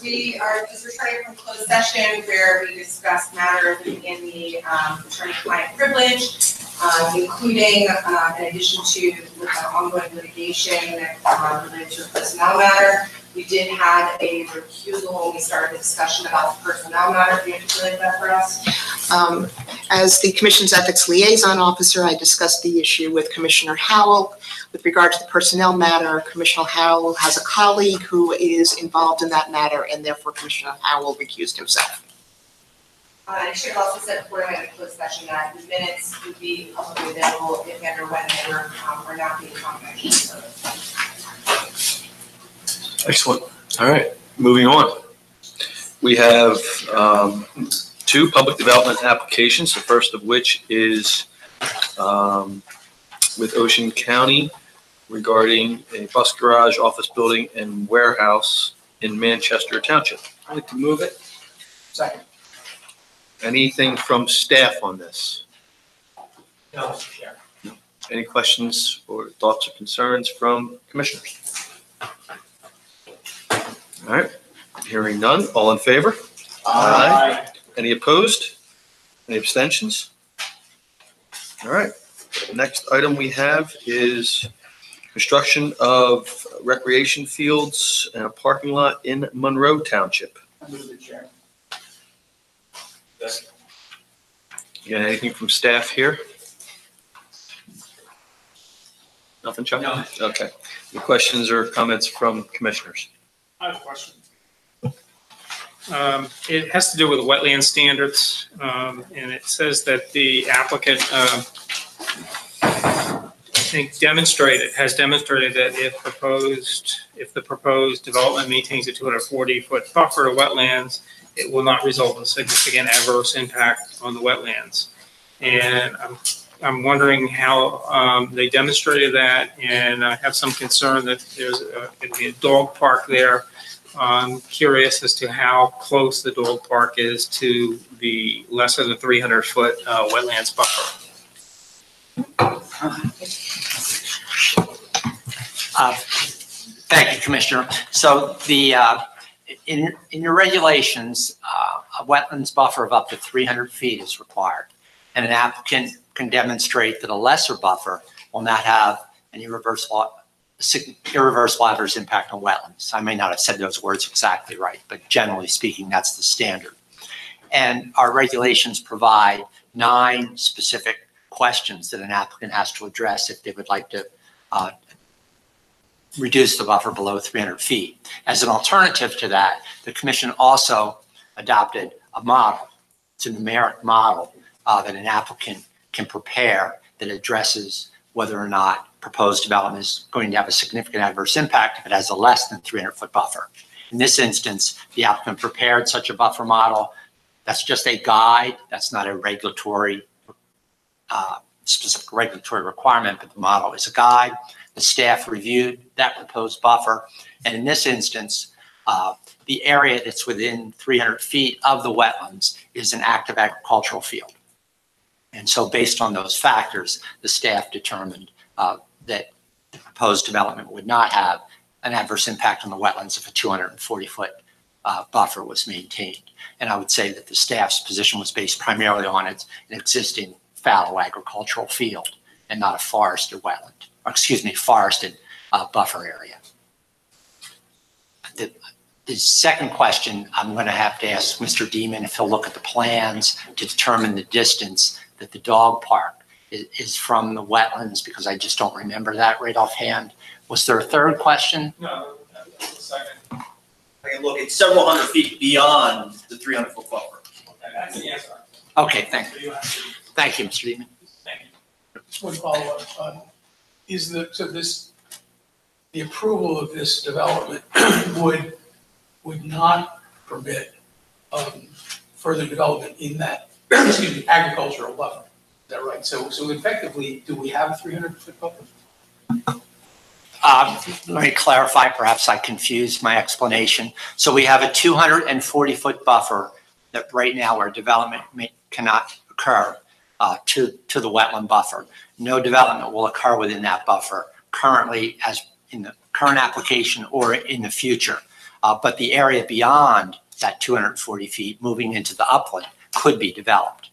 We are just returning from closed session where we discussed matters in the attorney-client privilege, including, in addition to ongoing litigation related to a personnel matter. We did have a recusal when we started the discussion about the personnel matter. Can you articulate that for us? As the Commission's Ethics Liaison Officer, I discussed the issue with Commissioner Howell. With regard to the personnel matter, Commissioner Howell has a colleague who is involved in that matter, and therefore Commissioner Howell recused himself. I should have also said before we had a closed session that the minutes would be publicly available if and or when they were not being confidential. Excellent. All right, moving on. We have two public development applications, the first of which is with Ocean County regarding a bus garage, office building, and warehouse in Manchester Township. I'd like to move it. Second. Anything from staff on this? No, Mr. Chair. No. Any questions or thoughts or concerns from commissioners? All right, hearing none. All in favor? Aye. Any opposed? Any abstentions? All right. Next item we have is construction of recreation fields and a parking lot in Monroe Township. I move the chair. You got anything from staff here? Nothing, Chuck? No. Okay. Any questions or comments from commissioners? I have a question. It has to do with wetland standards, and it says that the applicant, I think, has demonstrated that if the proposed development maintains a 240-foot buffer to wetlands, it will not result in significant adverse impact on the wetlands. And I'm wondering how they demonstrated that, and I have some concern that there's going to be a dog park there. I'm curious as to how close the dog park is to the lesser than 300-foot wetlands buffer. Thank you, Commissioner. So the in your regulations, a wetlands buffer of up to 300 feet is required, and an applicant can demonstrate that a lesser buffer will not have an irreversible adverse impact on wetlands. I may not have said those words exactly right, but generally speaking, that's the standard. And our regulations provide 9 specific questions that an applicant has to address if they would like to reduce the buffer below 300 feet. As an alternative to that, the Commission also adopted a model. It's a numeric model that an applicant can prepare that addresses whether or not proposed development is going to have a significant adverse impact if it has a less than 300-foot buffer. In this instance, the applicant prepared such a buffer model. That's just a guide. That's not a regulatory, specific regulatory requirement, but the model is a guide. The staff reviewed that proposed buffer. And in this instance, the area that's within 300 feet of the wetlands is an active agricultural field. And so based on those factors, the staff determined that the proposed development would not have an adverse impact on the wetlands if a 240-foot buffer was maintained. And I would say that the staff's position was based primarily on an existing fallow agricultural field and not a forested wetland, or excuse me, forested buffer area. The second question, I'm going to have to ask Mr. Demon if he'll look at the plans to determine the distance that the dog park is from the wetlands, because I just don't remember that right offhand. Was there a third question? No, that's the second. I can look, it's several hundred feet beyond the 300-foot buffer. Okay, that's the answer. Okay, thank you. Thank you, Mr. Demon. Thank you. Just one follow-up. The approval of this development would not permit further development in that excuse me, agricultural buffer. Is that right? So effectively, do we have a 300-foot buffer? Let me clarify, perhaps I confused my explanation. So we have a 240-foot buffer that right now where development cannot occur to the wetland buffer. No development will occur within that buffer currently, as in the current application or in the future. But the area beyond that 240 feet, moving into the upland, could be developed.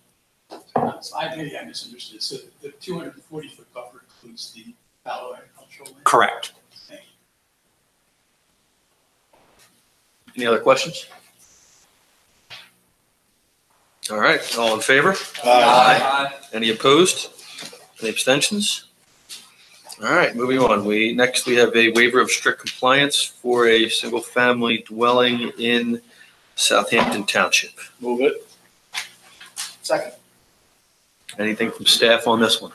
So maybe I misunderstood. So the 240-foot buffer includes the fallow agricultural land? Correct. Thank you. Any other questions? All right, all in favor? Any opposed? Any abstentions? All right, moving on. Next we have a waiver of strict compliance for a single-family dwelling in Southampton Township. Move it. Second. Anything from staff on this one?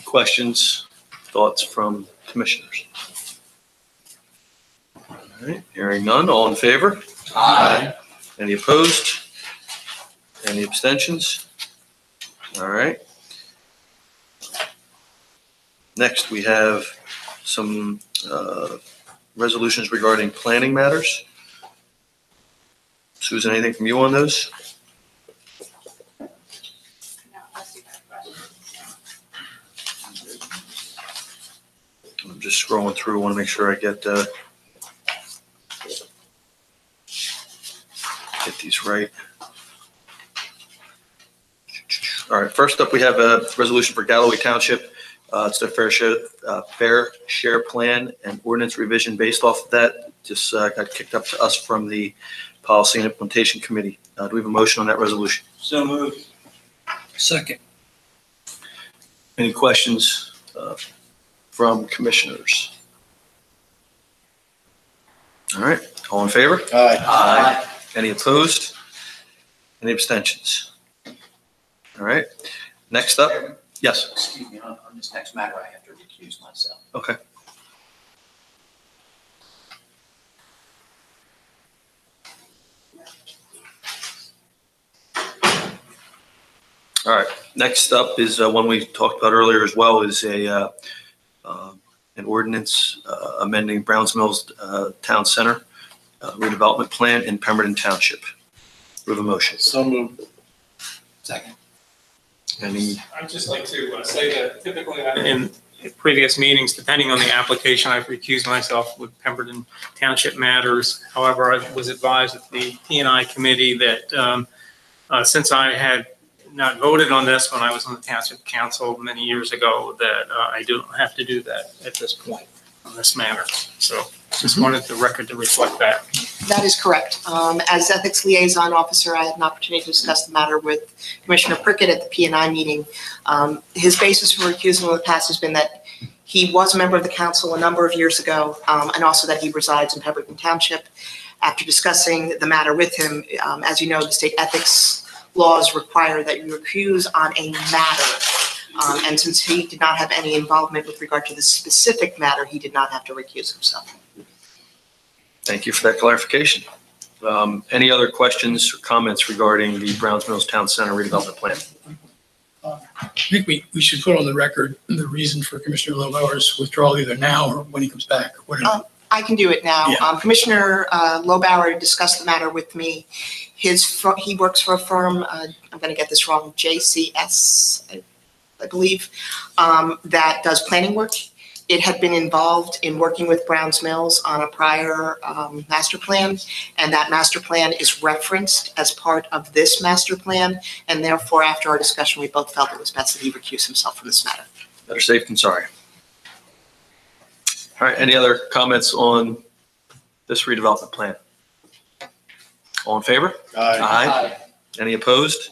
Questions, thoughts from commissioners? All right, hearing none, all in favor? Aye. Any opposed? Any abstentions? All right. Next, we have some resolutions regarding planning matters. Susan, anything from you on those? No, let's do that question. I'm just scrolling through, want to make sure I get these right. All right, first up, we have a resolution for Galloway Township. It's the fair share plan and ordinance revision based off of that. Just got kicked up to us from the Policy and Implementation Committee. Do we have a motion on that resolution? So moved. Second. Any questions from commissioners? All right, all in favor? Aye. Any opposed? Any abstentions? All right, next up, yes, Excuse me, on this next matter, I have to recuse myself. okay. All right, next up is one we talked about earlier as well, is an ordinance amending Browns Mills Town Center redevelopment plan in Pemberton Township. We have a motion. So moved. Second. Any, I'd just like to say that typically in previous meetings, depending on the application, I've recused myself with Pemberton Township matters. However, I was advised at the P&I committee that since I had not voted on this when I was on the Township Council many years ago, that I don't have to do that at this point on this matter. So just wanted the record to reflect that. That is correct. As Ethics Liaison Officer, I had an opportunity to discuss the matter with Commissioner Prickett at the P&I meeting. His basis for recusal in the past has been that he was a member of the council a number of years ago, and also that he resides in Pemberton Township. After discussing the matter with him, as you know, the state ethics laws require that you recuse on a matter. And since he did not have any involvement with regard to the specific matter, he did not have to recuse himself. thank you for that clarification. Any other questions or comments regarding the Browns Mills Town Center redevelopment plan? I think we should put on the record the reason for Commissioner Lobauer's withdrawal either now or when he comes back. Whatever. I can do it now. Yeah. Commissioner Lobauer discussed the matter with me. He works for a firm, I'm going to get this wrong, JCS, I believe, that does planning work. It had been involved in working with Browns Mills on a prior master plan, and that master plan is referenced as part of this master plan, and therefore, after our discussion, we both felt it was best that he recuse himself from this matter. Better safe than sorry. All right, any other comments on this redevelopment plan? All in favor? Aye. Any opposed?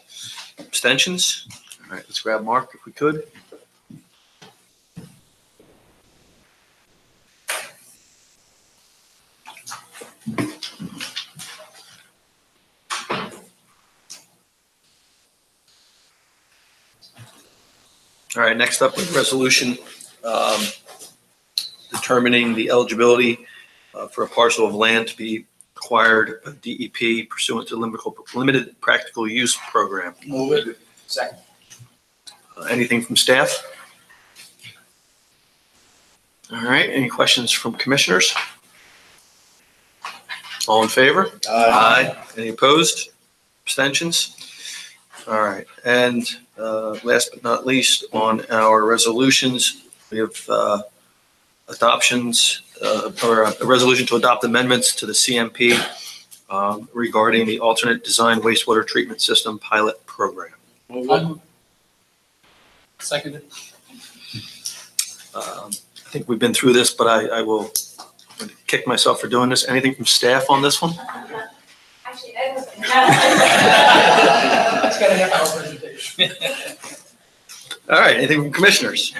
Abstentions? All right, let's grab Mark if we could. All right, next up with resolution determining the eligibility for a parcel of land to be acquired by DEP pursuant to limited practical use program. Move it. Second. Anything from staff? All right, any questions from commissioners? All in favor? Aye. Any opposed? Abstentions? All right, and last but not least, on our resolutions, we have adoptions or a resolution to adopt amendments to the CMP regarding the alternate design wastewater treatment system pilot program. Seconded. I think we've been through this, but I will kick myself for doing this. Anything from staff on this one? Actually, I wasn't. It's got a half-hour presentation. All right, anything from commissioners?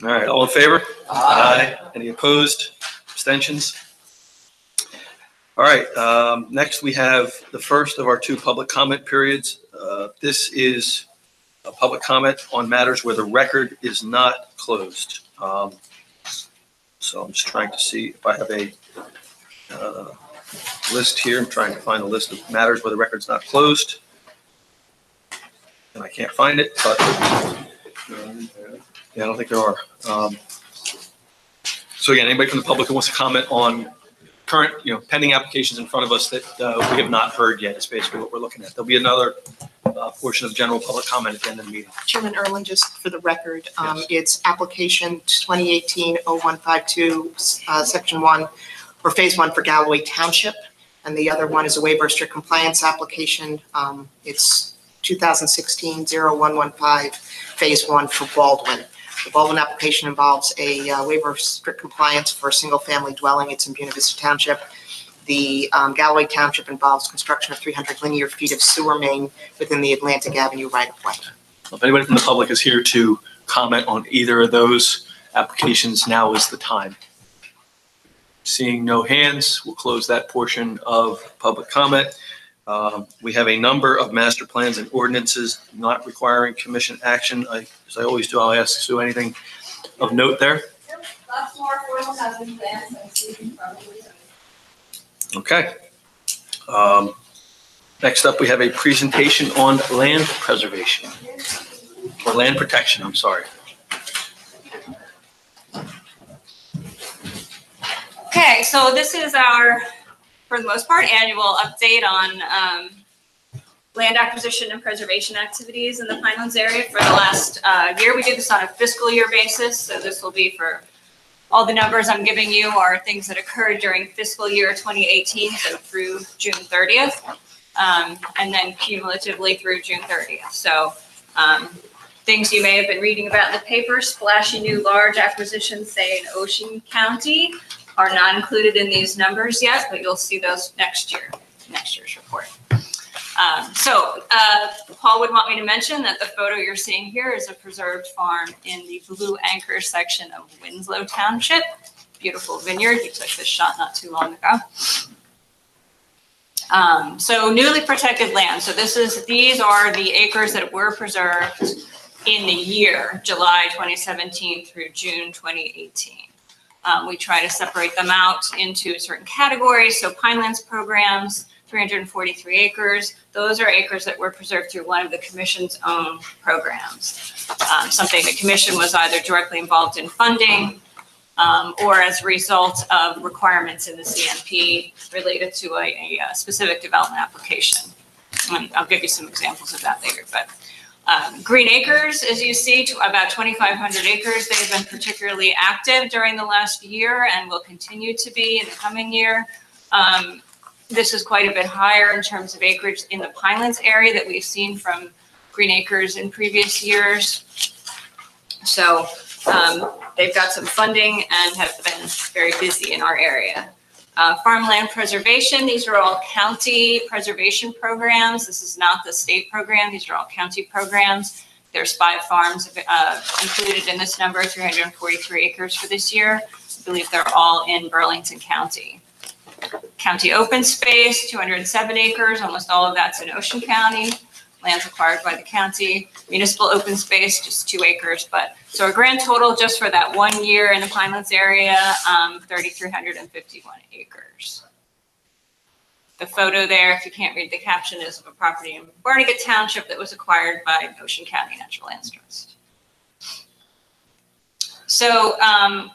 All right, all in favor? Aye. Any opposed? Abstentions? All right, next we have the first of our two public comment periods. This is a public comment on matters where the record is not closed. So I'm just trying to see if I have a list here. I'm trying to find a list of matters where the record's not closed. And I can't find it, but yeah, I don't think there are. So again, anybody from the public who wants to comment on current, pending applications in front of us that we have not heard yet is basically what we're looking at. There'll be another portion of general public comment at the end of the meeting. Chairman Erlin, just for the record, Yes. it's application 2018-0152, section 1, or phase 1 for Galloway Township. And the other one is a waiver of strict compliance application. It's 2016-0115, phase 1 for Baldwin. The Baldwin application involves a waiver of strict compliance for a single-family dwelling. It's in Buena Vista Township. The Galloway Township involves construction of 300 linear feet of sewer main within the Atlantic Avenue right-of-way. If anybody from the public is here to comment on either of those applications, now is the time. Seeing no hands, we'll close that portion of public comment. We have a number of master plans and ordinances not requiring commission action. As I always do, I'll ask Sue anything of note there. Lots more affordable housing plans, I'm seeing probably. Okay. Next up, we have a presentation on land preservation, or land protection, I'm sorry. Okay, so this is our, for the most part, annual update on land acquisition and preservation activities in the Pinelands area for the last year. We did this on a fiscal year basis, so this will be for all the numbers I'm giving you are things that occurred during fiscal year 2018, so through June 30th, and then cumulatively through June 30th. So things you may have been reading about in the paper, splashy new large acquisitions, say in Ocean County, are not included in these numbers yet, but you'll see those next year's report. Paul would want me to mention that the photo you're seeing here is a preserved farm in the Blue Anchor section of Winslow Township. Beautiful vineyard. He took this shot not too long ago. So newly protected land. So these are the acres that were preserved in the year July 2017 through June 2018. We try to separate them out into certain categories. So Pinelands programs, 343 acres. Those are acres that were preserved through one of the commission's own programs. Something the commission was either directly involved in funding or as a result of requirements in the CMP related to a specific development application. And I'll give you some examples of that later. But Green Acres, as you see, about 2,500 acres. They've been particularly active during the last year and will continue to be in the coming year. This is quite a bit higher in terms of acreage in the Pinelands area that we've seen from Green Acres in previous years. So they've got some funding and have been very busy in our area. Farmland Preservation, these are all county preservation programs. This is not the state program. These are all county programs. There's 5 farms included in this number, 343 acres for this year. I believe they're all in Burlington County. County open space, 207 acres. Almost all of that's in Ocean County. Lands acquired by the county. Municipal open space, just 2 acres. But so a grand total just for that 1 year in the Pinelands area, 3,351 acres. The photo there, if you can't read the caption, is of a property in Barnegat Township that was acquired by Ocean County Natural Lands Trust. So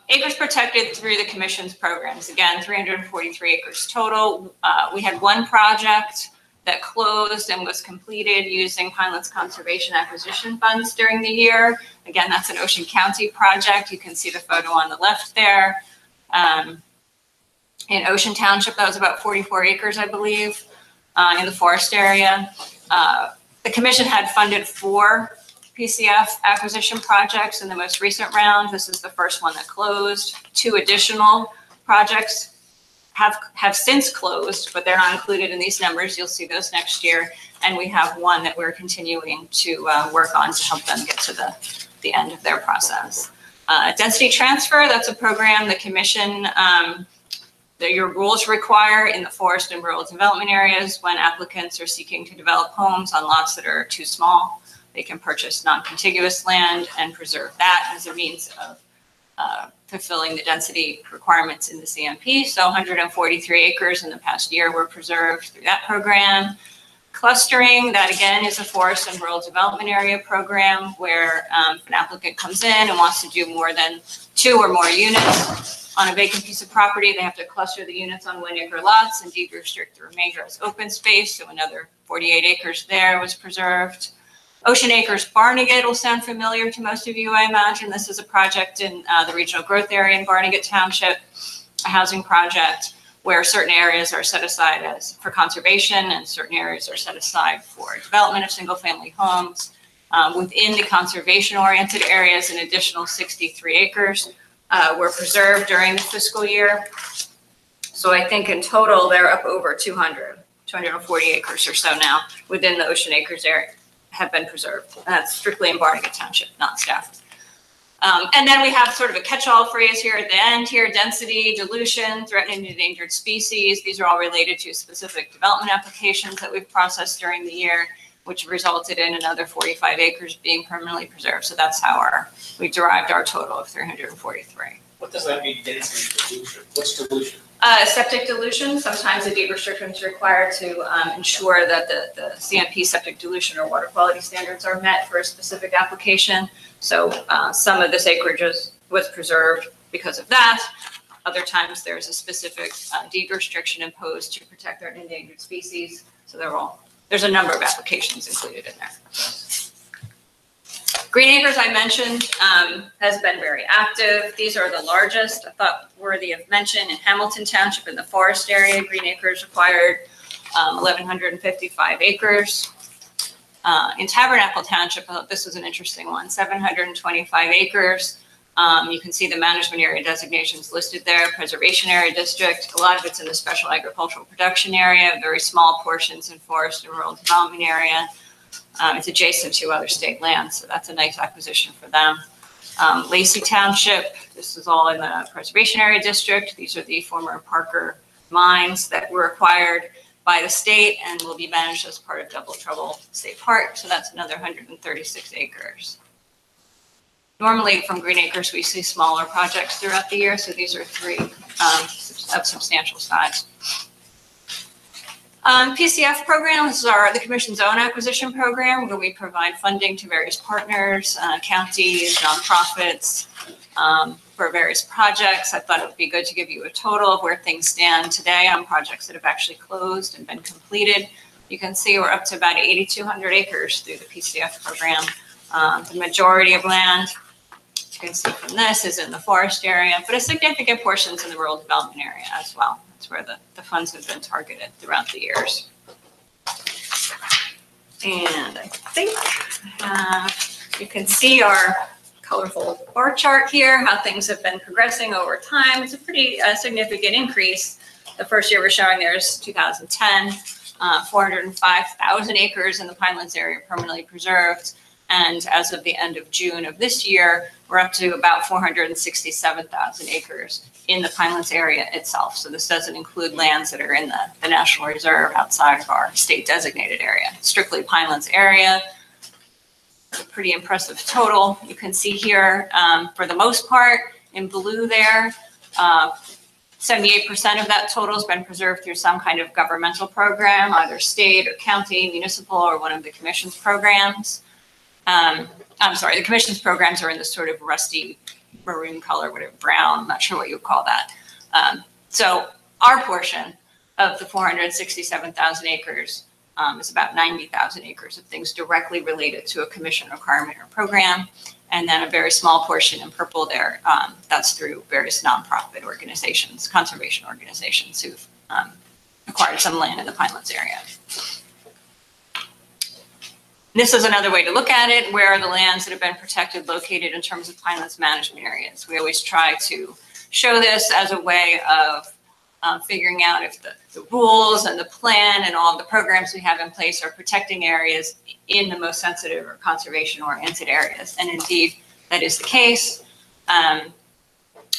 acres protected through the commission's programs. Again, 343 acres total. We had one project that closed and was completed using Pinelands Conservation Acquisition Funds during the year. Again, that's an Ocean County project. You can see the photo on the left there. In Ocean Township, that was about 44 acres, I believe, in the forest area. The commission had funded 4 PCF acquisition projects in the most recent round. This is the first one that closed. 2 additional projects have since closed, but they're not included in these numbers. You'll see those next year. And we have 1 that we're continuing to work on to help them get to the end of their process. Density transfer, that's a program the commission, that your rules require in the forest and rural development areas when applicants are seeking to develop homes on lots that are too small. They can purchase non-contiguous land and preserve that as a means of fulfilling the density requirements in the CMP. So 143 acres in the past year were preserved through that program. Clustering, that again is a forest and rural development area program where if an applicant comes in and wants to do more than 2 or more units on a vacant piece of property, they have to cluster the units on 1-acre lots and deed restrict the remainder as open space. So another 48 acres there was preserved. Ocean Acres Barnegat will sound familiar to most of you, I imagine. This is a project in the regional growth area in Barnegat Township, a housing project where certain areas are set aside for conservation and certain areas are set aside for development of single-family homes. Within the conservation-oriented areas, an additional 63 acres were preserved during the fiscal year. So I think in total, they're up over 240 acres or so now within the Ocean Acres area have been preserved. And that's strictly in Barnegat Township, not Stafford. And then we have sort of a catch-all phrase here at the end here, density, dilution, threatened and endangered species. These are all related to specific development applications that we've processed during the year, which resulted in another 45 acres being permanently preserved. So that's how we derived our total of 343. What does that mean, density dilution? What's dilution? Septic dilution, sometimes a deed restriction is required to ensure that the CMP septic dilution or water quality standards are met for a specific application. So some of this acreage was preserved because of that. Other times there's a specific deed restriction imposed to protect our endangered species. So there's a number of applications included in there. Green Acres, I mentioned, has been very active. These are the largest, I thought worthy of mention. In Hamilton Township in the forest area, Green Acres acquired 1,155 acres. In Tabernacle Township, I thought this was an interesting one, 725 acres. You can see the management area designations listed there, preservation area district. A lot of it's in the special agricultural production area, very small portions in forest and rural development area. It's adjacent to other state lands, so that's a nice acquisition for them. Lacey Township, this is all in the preservation area district. These are the former Parker mines that were acquired by the state and will be managed as part of Double Trouble State Park. So that's another 136 acres. Normally from Green Acres, we see smaller projects throughout the year. So these are 3 of substantial size. PCF program, this is the Commission's own acquisition program where we provide funding to various partners, counties, nonprofits, for various projects. I thought it would be good to give you a total of where things stand today on projects that have actually closed and been completed. You can see we're up to about 8,200 acres through the PCF program. The majority of land, you can see from this, is in the forest area, but a significant portion is in the rural development area as well. That's where the funds have been targeted throughout the years. And I think you can see our colorful bar chart here, how things have been progressing over time. It's a pretty significant increase. The first year we're showing there is 2010, 405,000 acres in the Pinelands area permanently preserved. And as of the end of June of this year, we're up to about 467,000 acres in the Pinelands area itself. So this doesn't include lands that are in the National Reserve outside of our state designated area. Strictly Pinelands area, a pretty impressive total. You can see here, for the most part, in blue there, 78% of that total has been preserved through some kind of governmental program, either state or county, municipal, or one of the commission's programs. I'm sorry, the commission's programs are in this sort of rusty maroon color, whatever, brown, I'm not sure what you would call that. So our portion of the 467,000 acres is about 90,000 acres of things directly related to a commission requirement or program. And then a very small portion in purple there, that's through various nonprofit organizations, conservation organizations who've acquired some land in the Pinelands area. This is another way to look at it, where are the lands that have been protected located in terms of Pinelands management areas. We always try to show this as a way of figuring out if the rules and the plan and all of the programs we have in place are protecting areas in the most sensitive or conservation-oriented areas. And indeed, that is the case. In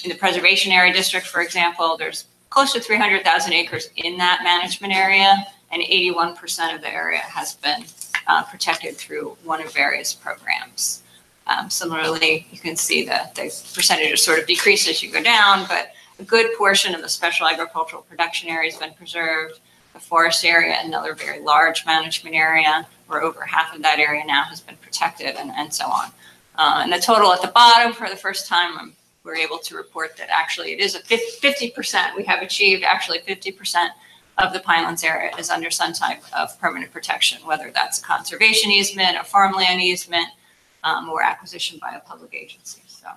the Preservation Area District, for example, there's close to 300,000 acres in that management area, and 81% of the area has been protected through one of various programs. Similarly, you can see that the percentages sort of decrease as you go down, but a good portion of the special agricultural production area has been preserved. The forest area, another very large management area, where over half of that area now has been protected, and so on. And the total at the bottom, for the first time, we're able to report that actually it is a 50%. We have achieved actually 50% of the Pinelands area is under some type of permanent protection, whether that's a conservation easement, a farmland easement, or acquisition by a public agency. So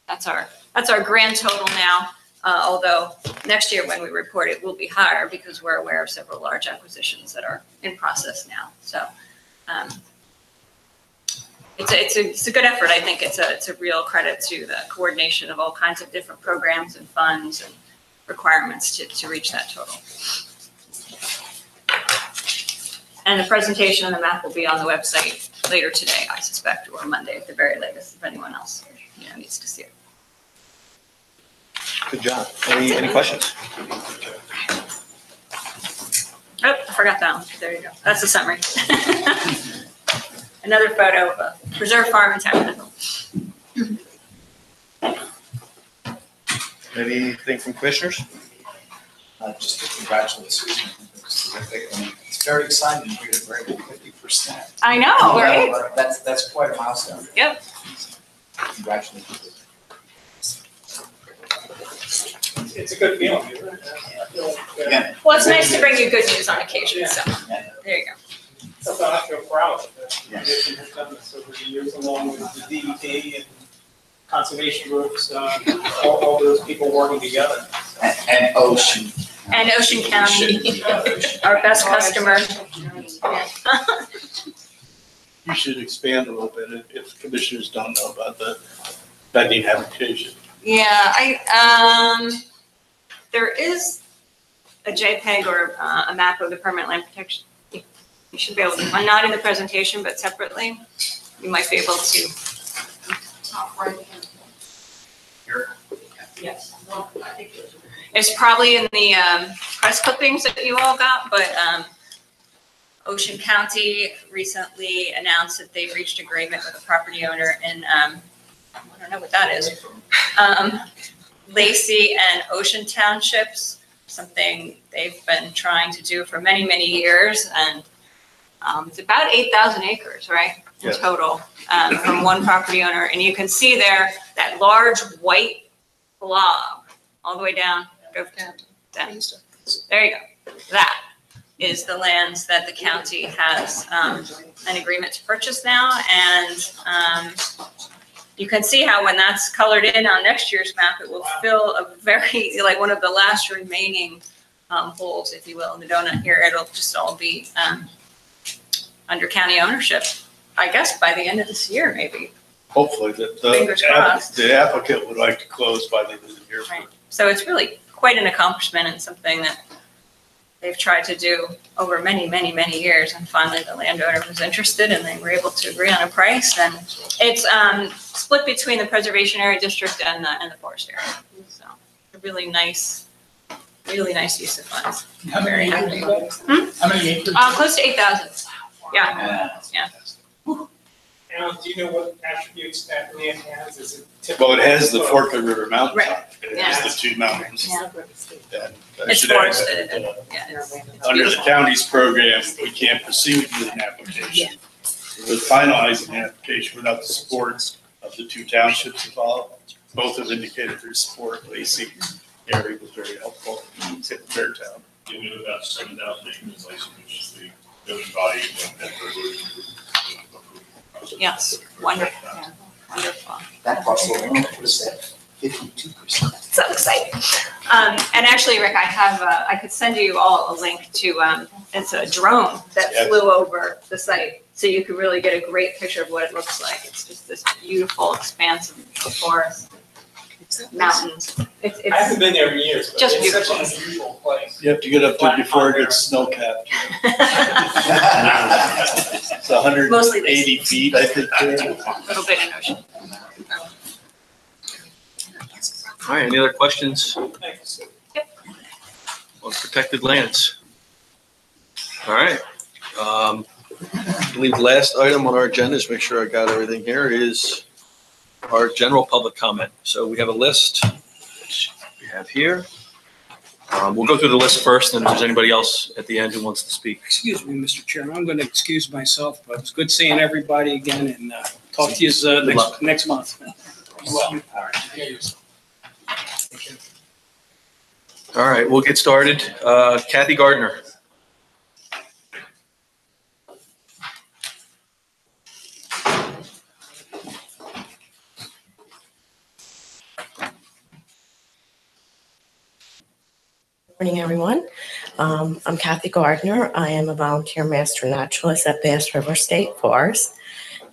that's our grand total now. Although next year when we report it will be higher because we're aware of several large acquisitions that are in process now. So it's a good effort. I think it's a real credit to the coordination of all kinds of different programs and funds and requirements to reach that total. And the presentation and the map will be on the website later today, I suspect, or Monday at the very latest, if anyone else needs to see it. Good job. Any questions? Oh, I forgot that one. There you go. That's the summary. Another photo of a preserved farm in town. Anything from commissioners? Just to congratulate Susan. It's very exciting to hear the break of 50%. I know, right? That's quite a milestone. Yep. Congratulations. It's a good feeling, isn't it? I feel like, Yeah. Well, it's nice to bring you good news on occasion, so there you go. something I feel proud of. The Yes. commission has done this over the years, along with the DEP and conservation groups, all those people working together. And Ocean. And Ocean County, our best customer. You should expand a little bit if commissioners don't know about the pending habitation. Yeah, there is a JPEG or a map of the permanent land protection. You should be able to, not in the presentation, but separately, you might be able to. Yes. It's probably in the press clippings that you all got, but Ocean County recently announced that they reached agreement with a property owner in, I don't know what that is, Lacey and Ocean Townships, something they've been trying to do for many, many years. And it's about 8,000 acres, right, in Yes. total, from one property owner. And you can see there that large white blob all the way down. Go down. There you go. That is the lands that the county has an agreement to purchase now. And you can see how when that's colored in on next year's map, it will fill a very, like one of the last remaining holes, if you will, in the donut here. It'll just all be under county ownership, I guess, by the end of this year, maybe. Hopefully Fingers crossed. the applicant would like to close by the end of the year. Right. So it's really quite an accomplishment and something that they've tried to do over many, many, many years. And finally, the landowner was interested and they were able to agree on a price. And it's split between the Preservation Area District and the Forest Area. So a really nice use of funds. How many Very acres? happy. How many acres? Close to 8,000. Yeah. Yeah. Alan, do you know what attributes that land has? Is it typical? Well, it has the Forked River Mountains on Right. it. It Yeah. has the two mountains. Yeah. And I It's should add forested. that, Yeah, it's under the beautiful. county's program, we can't proceed with an application. With finalizing the application without the support of the two townships involved. Both have indicated their support. Lacey area was very helpful. It's in Fairtown. Give me about 7,000 acres, which is the governing body and Yes, wonderful, yeah, wonderful. That parcel alone was at 52%. So exciting. And actually, Rick, I have, I could send you all a link to, it's a drone that Yes. flew over the site. So you could really get a great picture of what it looks like. It's just this beautiful expanse of forest, mountains. It's, I haven't been there in years, but Just it's such an beautiful. unusual place. You have to get up there before it gets snow capped. It's 180 feet, I think. a little bit in ocean. All right, any other questions Thank you, sir. on protected lands? All right. I believe the last item on our agenda, is make sure I got everything here, is our general public comment. So we have a list, which we have here. We'll go through the list first, and if there's anybody else at the end who wants to speak. Excuse me, Mr. Chairman, I'm going to excuse myself, but it's good seeing everybody again and talk to you next month. Well, all right. Yeah, you're- All right, we'll get started. Kathy Gardner. Morning, everyone. I'm Kathy Gardner. I am a volunteer master naturalist at Bass River State Forest,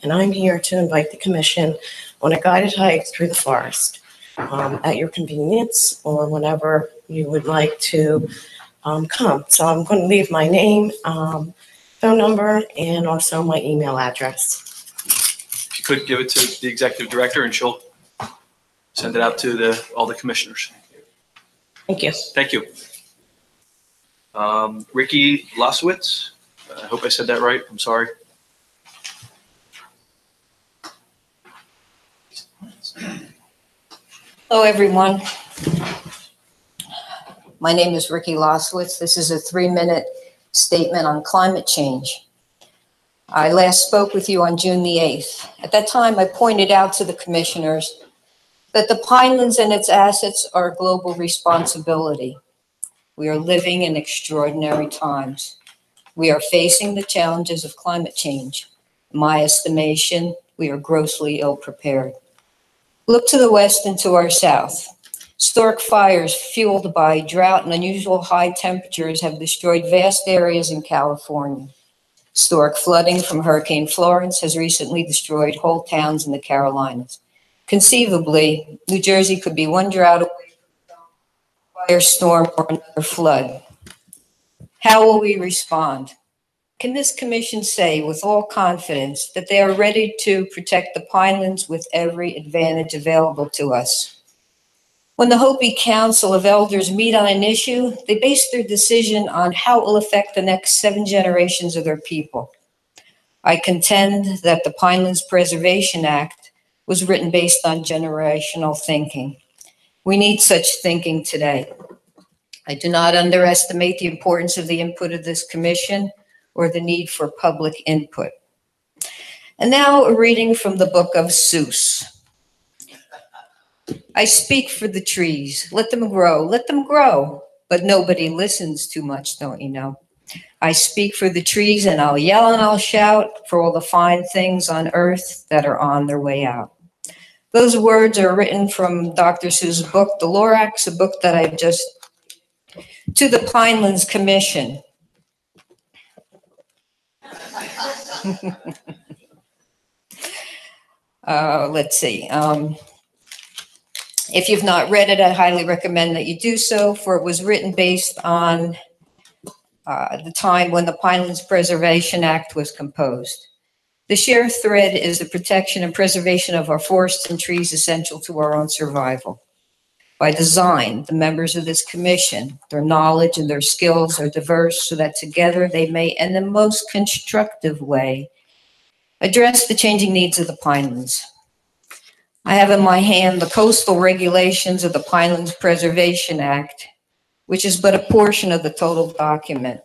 and I'm here to invite the commission on a guided hike through the forest at your convenience or whenever you would like to come. So I'm going to leave my name, phone number, and also my email address. If you could give it to the executive director, and she'll send it out to all the commissioners. Thank you. Thank you. Ricky Losowitz. I hope I said that right. I'm sorry. Hello, everyone. My name is Ricky Losowitz. This is a 3-minute statement on climate change. I last spoke with you on June the 8th. At that time, I pointed out to the commissioners that the Pinelands and its assets are a global responsibility. We are living in extraordinary times. We are facing the challenges of climate change. In my estimation, we are grossly ill-prepared. Look to the west and to our south. Historic fires fueled by drought and unusual high temperatures have destroyed vast areas in California. Historic flooding from Hurricane Florence has recently destroyed whole towns in the Carolinas. Conceivably, New Jersey could be one drought away from a firestorm or another flood. How will we respond? Can this commission say with all confidence that they are ready to protect the Pinelands with every advantage available to us? When the Hopi Council of Elders meet on an issue, they base their decision on how it will affect the next 7 generations of their people. I contend that the Pinelands Preservation Act was written based on generational thinking. We need such thinking today. I do not underestimate the importance of the input of this commission or the need for public input. And now a reading from the Book of Seuss. I speak for the trees. Let them grow. But nobody listens too much, don't you know? I speak for the trees, and I'll yell and I'll shout for all the fine things on earth that are on their way out. Those words are written from Dr. Seuss' book, The Lorax, a book that I've just, to the Pinelands Commission. Let's see. If you've not read it, I highly recommend that you do so, for it was written based on the time when the Pinelands Preservation Act was composed. The shared thread is the protection and preservation of our forests and trees essential to our own survival. By design, the members of this commission, their knowledge and their skills are diverse so that together they may, in the most constructive way, address the changing needs of the Pinelands. I have in my hand the coastal regulations of the Pinelands Preservation Act, which is but a portion of the total document.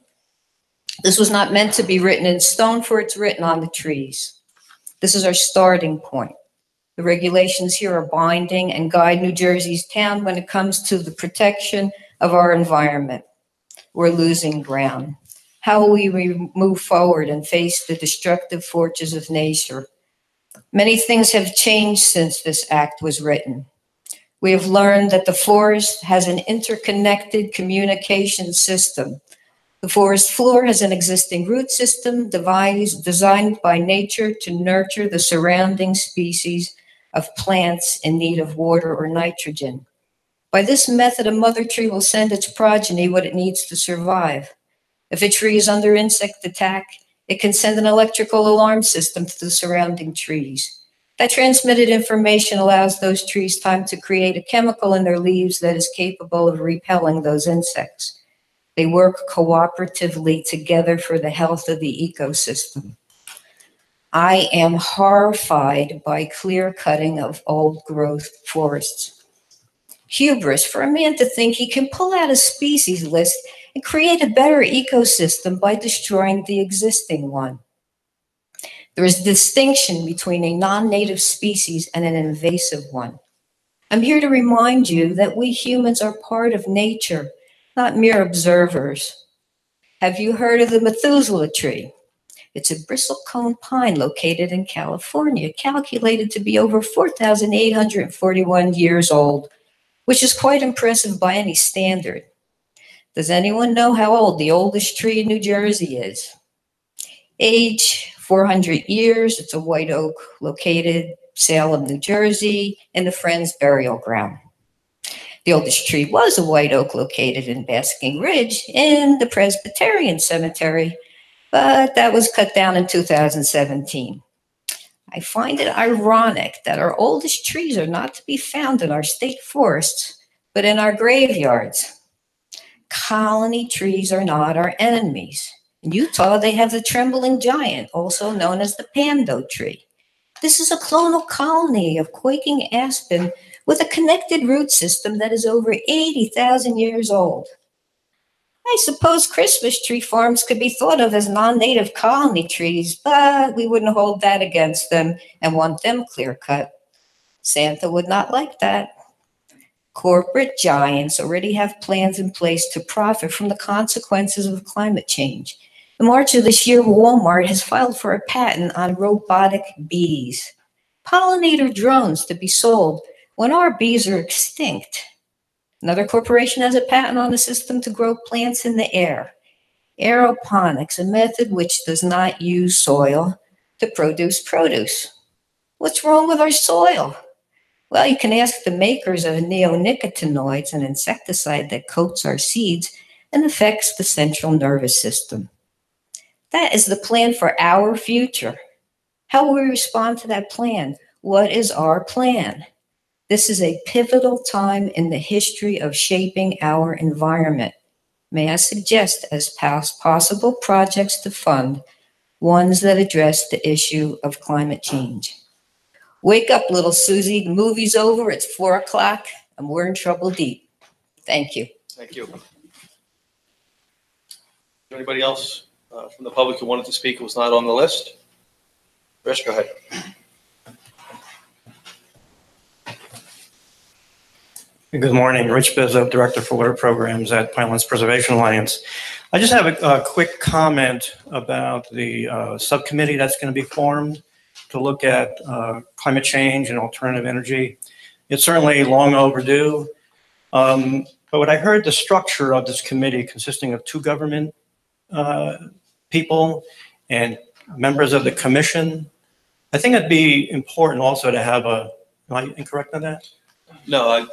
This was not meant to be written in stone, for it's written on the trees. This is our starting point. The regulations here are binding and guide New Jersey's town when it comes to the protection of our environment. We're losing ground. How will we move forward and face the destructive forces of nature? Many things have changed since this act was written. We have learned that the forest has an interconnected communication system. The forest floor has an existing root system designed by nature to nurture the surrounding species of plants in need of water or nitrogen. By this method, a mother tree will send its progeny what it needs to survive. If a tree is under insect attack, it can send an electrical alarm system to the surrounding trees. That transmitted information allows those trees time to create a chemical in their leaves that is capable of repelling those insects. They work cooperatively together for the health of the ecosystem. I am horrified by clear cutting of old growth forests. Hubris for a man to think he can pull out a species list and create a better ecosystem by destroying the existing one. There is a distinction between a non-native species and an invasive one. I'm here to remind you that we humans are part of nature, not mere observers. Have you heard of the Methuselah Tree? It's a bristlecone pine located in California, calculated to be over 4,841 years old, which is quite impressive by any standard. Does anyone know how old the oldest tree in New Jersey is? Age 400 years. It's a white oak located Salem, New Jersey, in the Friends burial ground. The oldest tree was a white oak located in Basking Ridge in the Presbyterian Cemetery, but that was cut down in 2017. I find it ironic that our oldest trees are not to be found in our state forests, but in our graveyards. Colony trees are not our enemies. In Utah, they have the trembling giant, also known as the pando tree. This is a clonal colony of quaking aspen with a connected root system that is over 80,000 years old. I suppose Christmas tree farms could be thought of as non-native colony trees, but we wouldn't hold that against them and want them clear-cut. Santa would not like that. Corporate giants already have plans in place to profit from the consequences of climate change. In March of this year, Walmart has filed for a patent on robotic bees, pollinator drones to be sold when our bees are extinct. Another corporation has a patent on a system to grow plants in the air. Aeroponics, a method which does not use soil to produce produce. What's wrong with our soil? Well, you can ask the makers of neonicotinoids, an insecticide that coats our seeds and affects the central nervous system. That is the plan for our future. How will we respond to that plan? What is our plan? This is a pivotal time in the history of shaping our environment. May I suggest as possible projects to fund, ones that address the issue of climate change. Wake up, little Susie, the movie's over, it's 4 o'clock, and we're in trouble deep. Thank you. Thank you. Is there anybody else from the public who wanted to speak who was not on the list? Rich, go ahead. Good morning, Rich Bizzo, Director for Water Programs at Pinelands Preservation Alliance. I just have a quick comment about the subcommittee that's going to be formed to look at climate change and alternative energy. It's certainly long overdue. But what I heard, the structure of this committee consisting of 2 government people and members of the commission, I think it'd be important also to have a, am I incorrect on that? No,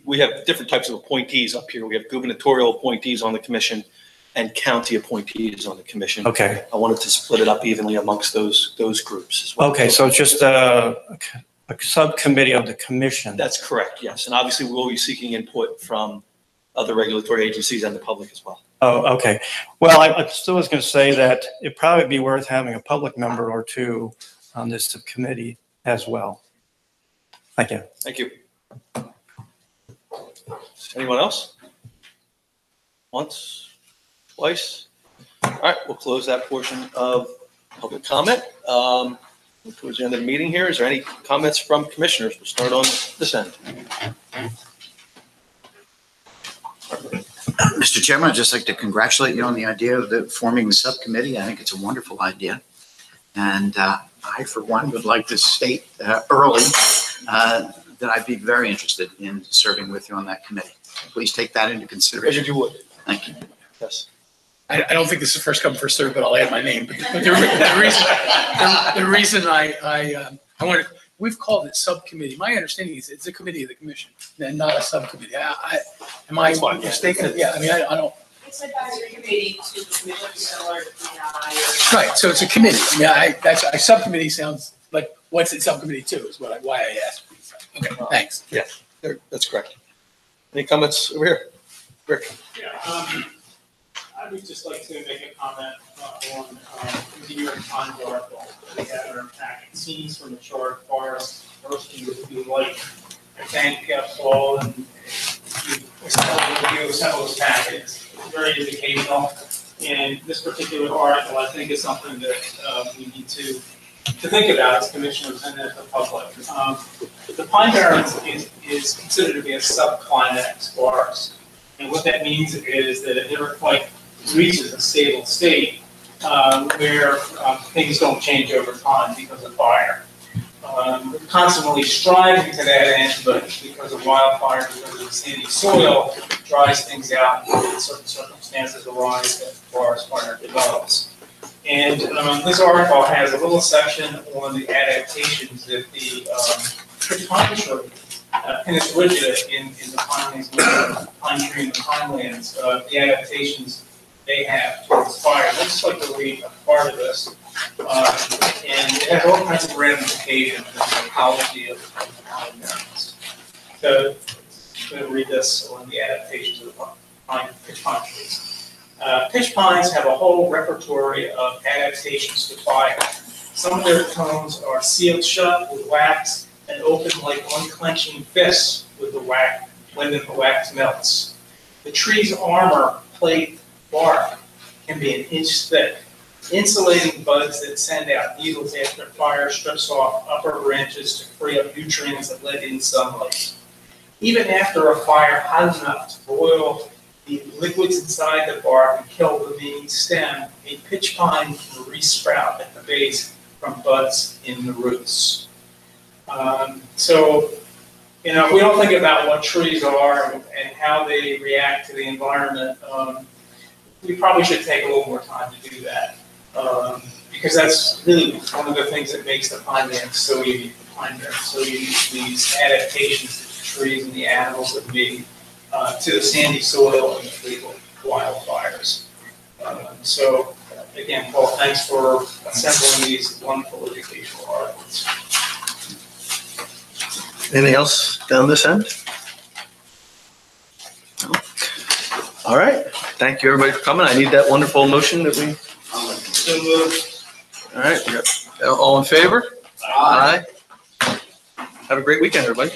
we have different types of appointees up here. We have gubernatorial appointees on the commission and county appointees on the commission. Okay. I wanted to split it up evenly amongst those groups as well. Okay, so it's just a subcommittee of the commission. That's correct, yes. And obviously we'll be seeking input from other regulatory agencies and the public as well. Oh, okay. Well, I still was going to say that it'd probably be worth having a public member or 2 on this subcommittee as well. Thank you. Thank you. Anyone else? Once, twice? All right, we'll close that portion of public comment. Towards the end of the meeting here, is there any comments from commissioners? We'll start on this end. Mr. Mr. Chairman, I'd just like to congratulate you on the idea of forming the subcommittee. I think it's a wonderful idea. And I, for one, would like to state early that I'd be very interested in serving with you on that committee. Please take that into consideration. Figured you would. Thank you. Yes. I don't think this is first come, first served, but I'll add my name. But the reason I wanted, we've called it subcommittee. My understanding is it's a committee of the commission and not a subcommittee. Am I mistaken? Yeah, I mean, I don't. It's advisory committee to the commission, similar to Right, so it's a committee. I mean, a subcommittee sounds like, what's it subcommittee to is why I asked. Okay, thanks. Yeah, that's correct. Any comments over here? Rick? Yeah, I would just like to make a comment on the New York Times article that we have in our packet, Scenes from the Charred Forest. First, we would like to thank Paul and you assembled this packet. It's very educational. And this particular article, I think, is something that we need to think about as commissioners and as the public. The Pine Barrens is considered to be a subclimax forest. And what that means is that it never quite reaches a stable state where things don't change over time because of fire. We're constantly striving to that end, but because of wildfire, because of the sandy soil, it dries things out, and certain circumstances arise that forest fire develops. And this article has a little section on the adaptations that the pine tree, Pinus rigida in the Pinelands, pine tree in the Pinelands, the adaptations they have towards fire. I'd just like to read a part of this. And it has all kinds of ramifications in the ecology of pine barrens. So I'm going to read this on the adaptations of the pitch pine trees. Pitch pines have a whole repertory of adaptations to fire. Some of their cones are sealed shut with wax and open like unclenching fists with the wax when the wax melts. The tree's armor plate bark can be an inch thick, insulating buds that send out needles after fire strips off upper branches to free up nutrients that let in sunlight. Even after a fire hot enough to boil the liquids inside the bark and kill the main stem, a pitch pine can resprout at the base from buds in the roots. So, you know, if we don't think about what trees are and how they react to the environment, we probably should take a little more time to do that. Because that's really one of the things that makes the Pinelands so unique, these adaptations that the trees and the animals have made to the sandy soil and the wildfires. So again, Paul, thanks for assembling these wonderful educational articles. Anything else down this end? No? All right. Thank you, everybody, for coming. I need that wonderful motion that we. So moved. All right. We got, all in favor? Aye. Have a great weekend, everybody.